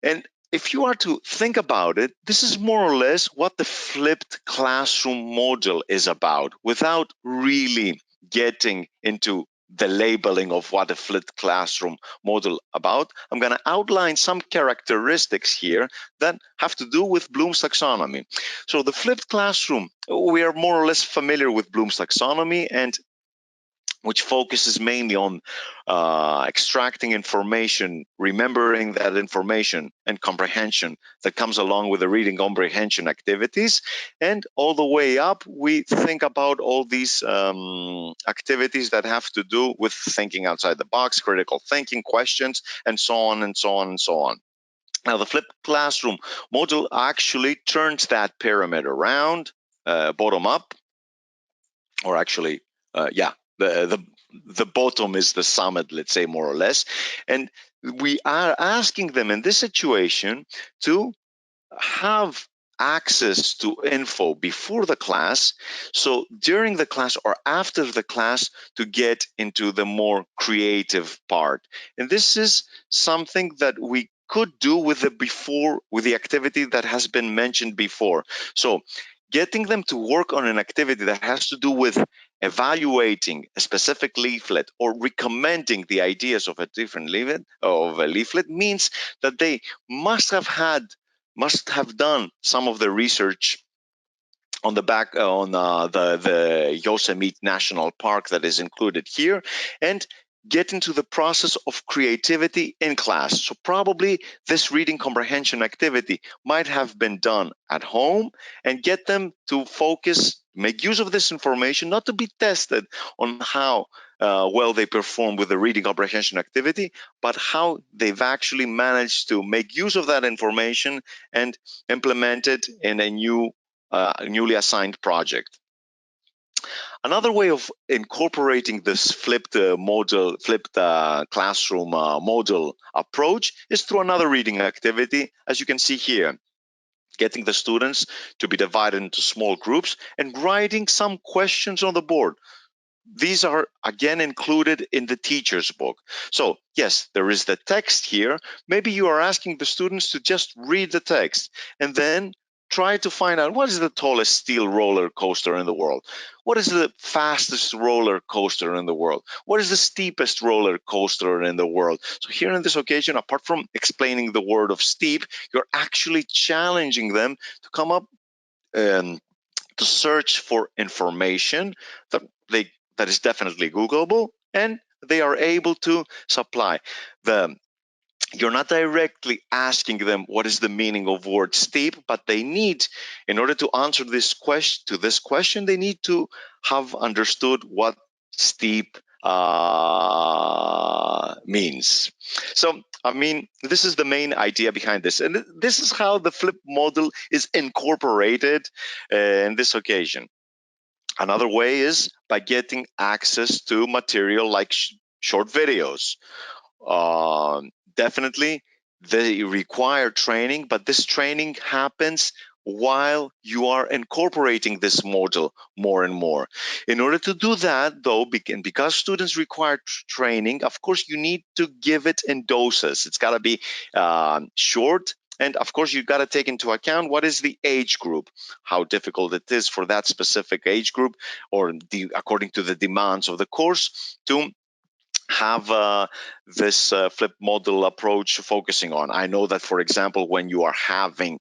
And if you are to think about it, this is more or less what the flipped classroom model is about, without really getting into the labeling of what a flipped classroom model about. I'm going to outline some characteristics here that have to do with Bloom's taxonomy. So the flipped classroom, we are more or less familiar with Bloom's taxonomy, and which focuses mainly on extracting information, remembering that information, and comprehension that comes along with the reading comprehension activities. And all the way up, we think about all these activities that have to do with thinking outside the box, critical thinking, questions, and so on and so on and so on. Now, the flipped classroom model actually turns that pyramid around, bottom up, or actually, the bottom is the summit, let's say, more or less. And we are asking them in this situation to have access to info before the class, so during the class or after the class, to get into the more creative part. And this is something that we could do with the activity that has been mentioned before. So getting them to work on an activity that has to do with evaluating a specific leaflet or recommending the ideas of a different leaflet means that they must have done some of the research on the back on the Yosemite National Park that is included here, and get into the process of creativity in class. So probably this reading comprehension activity might have been done at home, and get them to focus, make use of this information, not to be tested on how well they perform with the reading comprehension activity, but how they've actually managed to make use of that information and implement it in a newly assigned project. Another way of incorporating this flipped classroom model approach is through another reading activity, as you can see here. Getting the students to be divided into small groups and writing some questions on the board. These are again included in the teacher's book. So yes, there is the text here. Maybe you are asking the students to just read the text and then try to find out what is the tallest steel roller coaster in the world? What is the fastest roller coaster in the world? What is the steepest roller coaster in the world? So here in this occasion, apart from explaining the word of steep, you're actually challenging them to come up and to search for information that is definitely Googleable, and they are able to supply. You're not directly asking them what is the meaning of word steep, but they need, in order to answer this question, they need to have understood what steep means. So, I mean, this is the main idea behind this. And this is how the flip model is incorporated in this occasion. Another way is by getting access to material like short videos. Definitely, they require training, but this training happens while you are incorporating this model more and more. In order to do that, though, because students require training, of course, you need to give it in doses. It's got to be short. And of course, you've got to take into account what is the age group, how difficult it is for that specific age group, or according to the demands of the course, to have this flip model approach focusing on. I know that, for example, when you are having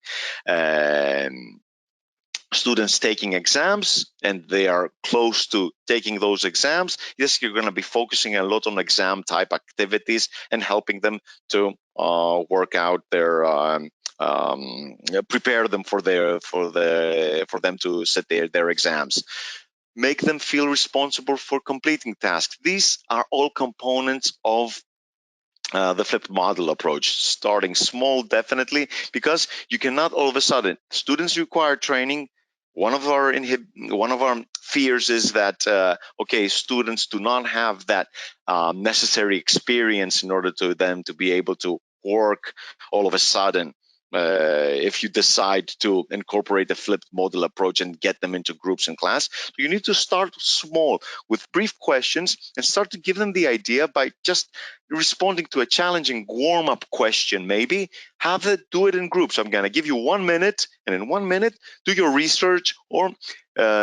students taking exams and they are close to taking those exams, yes, you're going to be focusing a lot on exam type activities and helping them to work out their prepare them for them to sit their exams. Make them feel responsible for completing tasks. These are all components of the flipped model approach. Starting small, definitely, because you cannot all of a sudden. Students require training. One of our fears is that students do not have that necessary experience in order to them to be able to work all of a sudden if you decide to incorporate a flipped model approach and get them into groups in class. So you need to start small with brief questions and start to give them the idea by just responding to a challenging warm-up question. Maybe do it in groups. I'm going to give you 1 minute, and in 1 minute, do your research or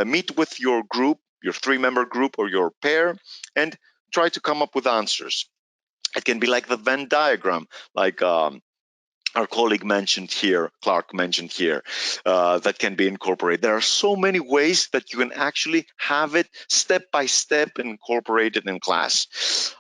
meet with your group, your 3-member group or your pair, and try to come up with answers. It can be like the Venn diagram, like our colleague mentioned here, Clark mentioned here, that can be incorporated. There are so many ways that you can actually have it step by step incorporated in class.